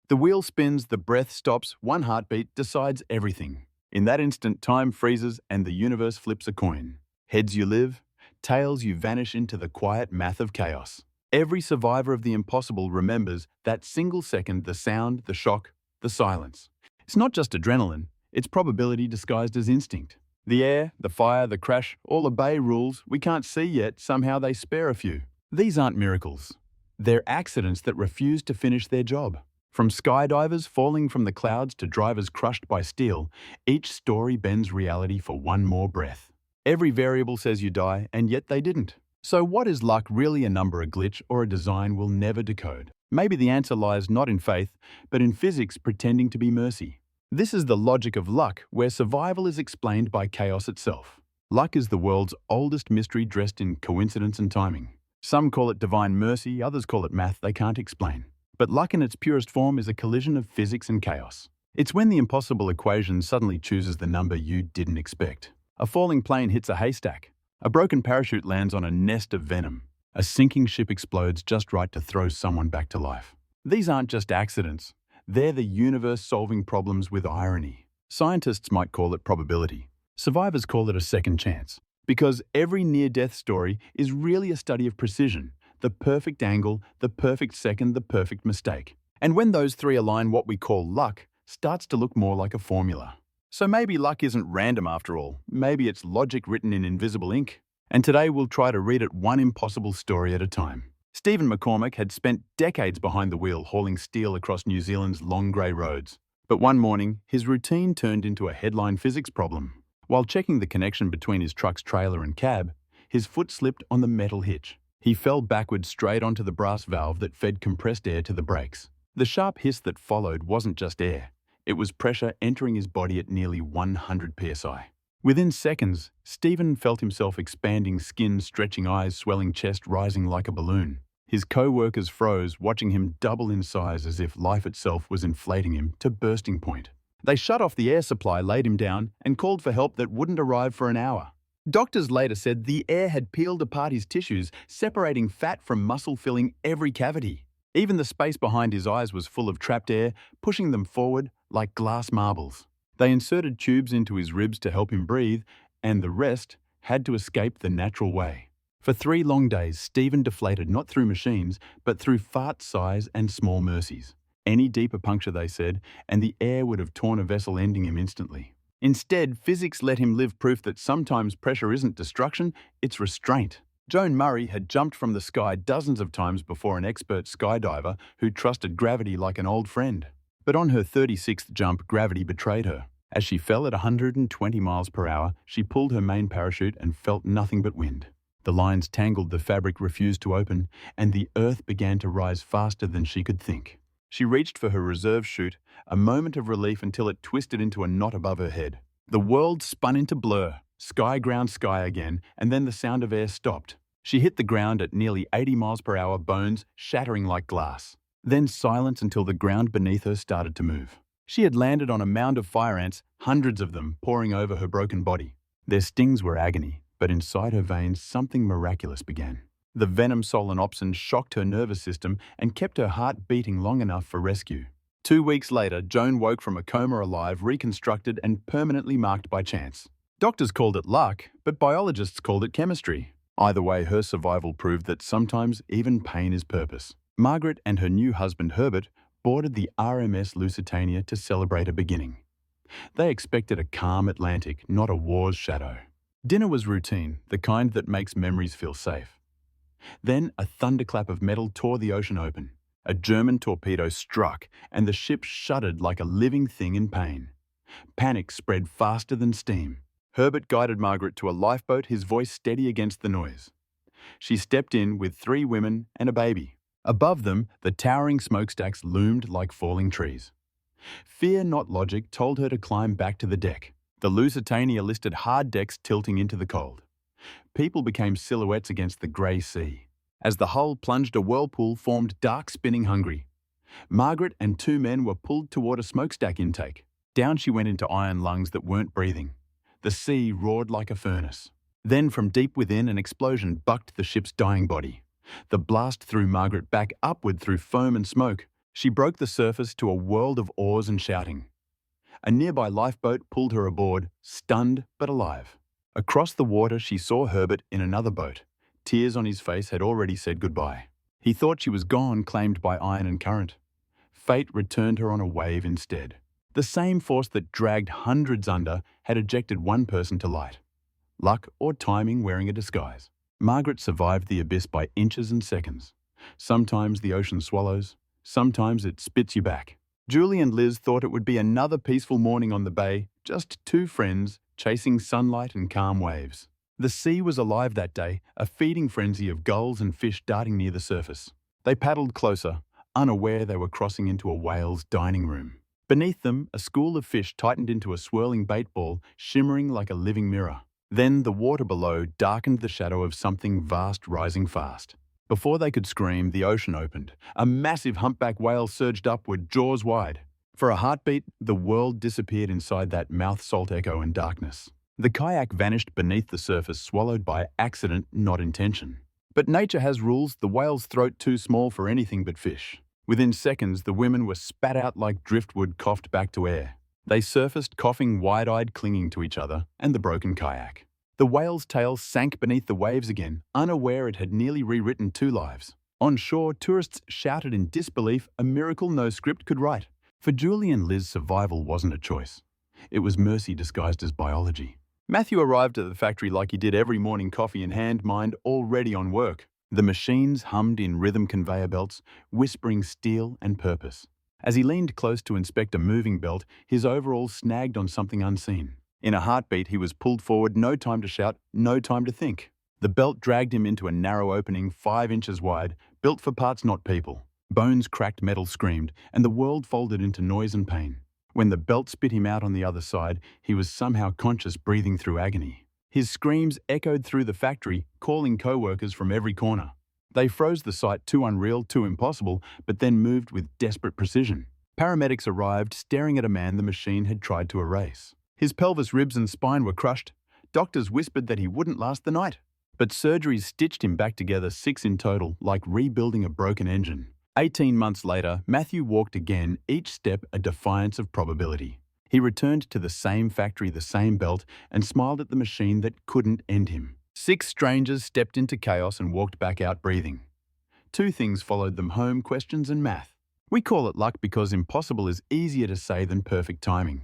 The wheel spins, the breath stops, one heartbeat decides everything. In that instant, time freezes and the universe flips a coin. Heads you live, tails you vanish into the quiet math of chaos. Every survivor of the impossible remembers that single second, the sound, the shock, the silence. It's not just adrenaline, it's probability disguised as instinct. The air, the fire, the crash, all obey rules we can't see yet, somehow they spare a few. These aren't miracles. They're accidents that refuse to finish their job. From skydivers falling from the clouds to drivers crushed by steel, each story bends reality for one more breath. Every variable says you die, and yet they didn't. So what is luck, really a number, a glitch, or a design we'll never decode? Maybe the answer lies not in faith, but in physics pretending to be mercy. This is the logic of luck, where survival is explained by chaos itself. Luck is the world's oldest mystery dressed in coincidence and timing. Some call it divine mercy, others call it math they can't explain. But luck in its purest form is a collision of physics and chaos. It's when the impossible equation suddenly chooses the number you didn't expect. A falling plane hits a haystack. A broken parachute lands on a nest of venom. A sinking ship explodes just right to throw someone back to life. These aren't just accidents. They're the universe solving problems with irony. Scientists might call it probability. Survivors call it a second chance. Because every near-death story is really a study of precision. The perfect angle, the perfect second, the perfect mistake. And when those three align, what we call luck starts to look more like a formula. So maybe luck isn't random after all. Maybe it's logic written in invisible ink. And today we'll try to read it one impossible story at a time. Stephen McCormack had spent decades behind the wheel hauling steel across New Zealand's long grey roads. But one morning, his routine turned into a headline physics problem. While checking the connection between his truck's trailer and cab, his foot slipped on the metal hitch. He fell backwards straight onto the brass valve that fed compressed air to the brakes. The sharp hiss that followed wasn't just air. It was pressure entering his body at nearly 100 psi. Within seconds, Stephen felt himself expanding, skin stretching, eyes swelling, chest rising like a balloon. His co-workers froze, watching him double in size as if life itself was inflating him to bursting point. They shut off the air supply, laid him down, and called for help that wouldn't arrive for an hour. Doctors later said the air had peeled apart his tissues, separating fat from muscle, filling every cavity. Even the space behind his eyes was full of trapped air, pushing them forward like glass marbles. They inserted tubes into his ribs to help him breathe, and the rest had to escape the natural way. For 3 long days, Stephen deflated not through machines, but through fart size and small mercies. Any deeper puncture, they said, and the air would have torn a vessel, ending him instantly. Instead, physics let him live proof that sometimes pressure isn't destruction, it's restraint. Joan Murray had jumped from the sky dozens of times before an expert skydiver who trusted gravity like an old friend. But on her 36th jump, gravity betrayed her. As she fell at 120 miles per hour, she pulled her main parachute and felt nothing but wind. The lines tangled, the fabric refused to open, and the earth began to rise faster than she could think. She reached for her reserve chute, a moment of relief until it twisted into a knot above her head. The world spun into blur, sky ground sky again, and then the sound of air stopped. She hit the ground at nearly 80 miles per hour, bones shattering like glass. Then silence until the ground beneath her started to move. She had landed on a mound of fire ants, hundreds of them pouring over her broken body. Their stings were agony, but inside her veins something miraculous began. The venom solenopsin shocked her nervous system and kept her heart beating long enough for rescue. 2 weeks later, Joan woke from a coma alive, reconstructed and permanently marked by chance. Doctors called it luck, but biologists called it chemistry. Either way, her survival proved that sometimes even pain is purpose. Margaret and her new husband Herbert boarded the RMS Lusitania to celebrate a beginning. They expected a calm Atlantic, not a war's shadow. Dinner was routine, the kind that makes memories feel safe. Then a thunderclap of metal tore the ocean open. A German torpedo struck, and the ship shuddered like a living thing in pain. Panic spread faster than steam. Herbert guided Margaret to a lifeboat, his voice steady against the noise. She stepped in with 3 women and a baby. Above them, the towering smokestacks loomed like falling trees. Fear, not logic, told her to climb back to the deck. The Lusitania listed hard decks tilting into the cold. People became silhouettes against the grey sea. As the hull plunged, a whirlpool formed, dark, spinning, hungry. Margaret and 2 men were pulled toward a smokestack intake. Down she went into iron lungs that weren't breathing. The sea roared like a furnace. Then from deep within, an explosion bucked the ship's dying body. The blast threw Margaret back upward through foam and smoke. She broke the surface to a world of oars and shouting. A nearby lifeboat pulled her aboard, stunned but alive. Across the water, she saw Herbert in another boat. Tears on his face had already said goodbye. He thought she was gone, claimed by iron and current. Fate returned her on a wave instead. The same force that dragged hundreds under had ejected one person to light. Luck or timing wearing a disguise. Margaret survived the abyss by inches and seconds. Sometimes the ocean swallows, sometimes it spits you back. Julie and Liz thought it would be another peaceful morning on the bay, just two friends chasing sunlight and calm waves. The sea was alive that day, a feeding frenzy of gulls and fish darting near the surface. They paddled closer, unaware they were crossing into a whale's dining room. Beneath them, a school of fish tightened into a swirling bait ball, shimmering like a living mirror. Then the water below darkened the shadow of something vast rising fast. Before they could scream, the ocean opened. A massive humpback whale surged upward, jaws wide. For a heartbeat, the world disappeared inside that mouth-salt echo and darkness. The kayak vanished beneath the surface, swallowed by accident, not intention. But nature has rules, the whale's throat too small for anything but fish. Within seconds, the women were spat out like driftwood coughed back to air. They surfaced, coughing, wide-eyed, clinging to each other, and the broken kayak. The whale's tail sank beneath the waves again, unaware it had nearly rewritten two lives. On shore, tourists shouted in disbelief, a miracle no script could write. For Julie and Liz, survival wasn't a choice. It was mercy disguised as biology. Matthew arrived at the factory like he did every morning, coffee in hand, mind already on work. The machines hummed in rhythm conveyor belts, whispering steel and purpose. As he leaned close to inspect a moving belt, his overalls snagged on something unseen. In a heartbeat, he was pulled forward, no time to shout, no time to think. The belt dragged him into a narrow opening 5 inches wide, built for parts, not people. Bones cracked, metal screamed, and the world folded into noise and pain. When the belt spit him out on the other side, he was somehow conscious, breathing through agony. His screams echoed through the factory, calling co-workers from every corner. They froze the sight, too unreal, too impossible, but then moved with desperate precision. Paramedics arrived, staring at a man the machine had tried to erase. His pelvis, ribs and spine were crushed. Doctors whispered that he wouldn't last the night. But surgeries stitched him back together, 6 in total, like rebuilding a broken engine. 18 months later, Matthew walked again, each step a defiance of probability. He returned to the same factory, the same belt, and smiled at the machine that couldn't end him. 6 strangers stepped into chaos and walked back out breathing. 2 things followed them home: questions and math. We call it luck because impossible is easier to say than perfect timing.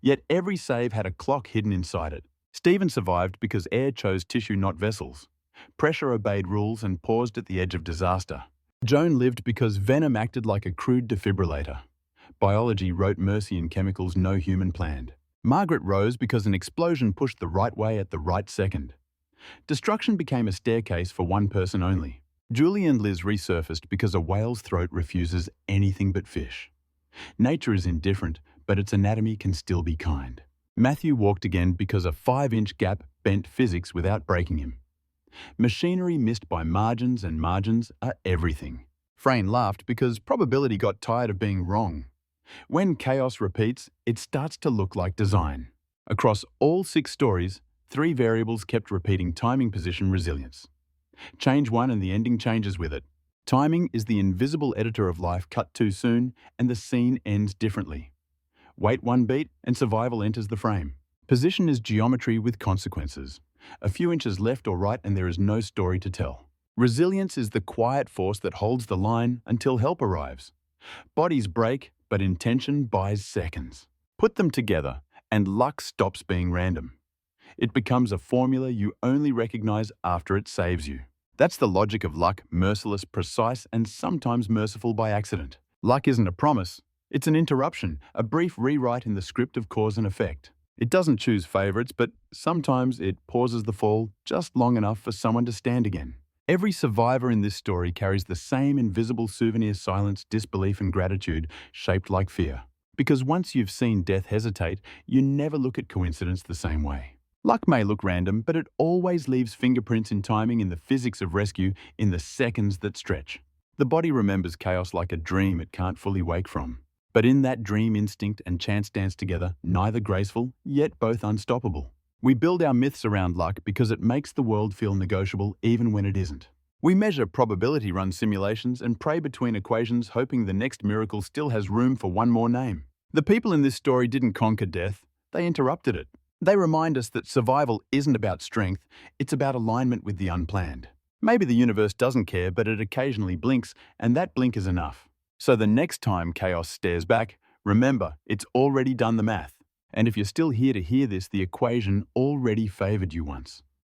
Yet every save had a clock hidden inside it. Stephen survived because air chose tissue, not vessels. Pressure obeyed rules and paused at the edge of disaster. Joan lived because venom acted like a crude defibrillator. Biology wrote mercy in chemicals no human planned. Margaret rose because an explosion pushed the right way at the right second. Destruction became a staircase for one person only. Julie and Liz resurfaced because a whale's throat refuses anything but fish. Nature is indifferent, but its anatomy can still be kind. Matthew walked again because a 5-inch gap bent physics without breaking him. Machinery missed by margins, and margins are everything. Frane laughed because probability got tired of being wrong. When chaos repeats, it starts to look like design. Across all 6 stories, 3 variables kept repeating: timing, position, resilience. Change one and the ending changes with it. Timing is the invisible editor of life. Cut too soon and the scene ends differently. Wait 1 beat and survival enters the frame. Position is geometry with consequences. A few inches left or right and there is no story to tell. Resilience is the quiet force that holds the line until help arrives. Bodies break, but intention buys seconds. Put them together and luck stops being random. It becomes a formula you only recognize after it saves you. That's the logic of luck: merciless, precise, and sometimes merciful by accident. Luck isn't a promise. It's an interruption, a brief rewrite in the script of cause and effect. It doesn't choose favorites, but sometimes it pauses the fall just long enough for someone to stand again. Every survivor in this story carries the same invisible souvenir: silence, disbelief, and gratitude, shaped like fear. Because once you've seen death hesitate, you never look at coincidence the same way. Luck may look random, but it always leaves fingerprints in timing, in the physics of rescue, in the seconds that stretch. The body remembers chaos like a dream it can't fully wake from. But in that dream, instinct and chance dance together, neither graceful, yet both unstoppable. We build our myths around luck because it makes the world feel negotiable even when it isn't. We measure probability run simulations and pray between equations hoping the next miracle still has room for one more name. The people in this story didn't conquer death, they interrupted it. They remind us that survival isn't about strength, it's about alignment with the unplanned. Maybe the universe doesn't care, but it occasionally blinks, and that blink is enough. So the next time chaos stares back, remember, it's already done the math. And if you're still here to hear this, the equation already favored you once.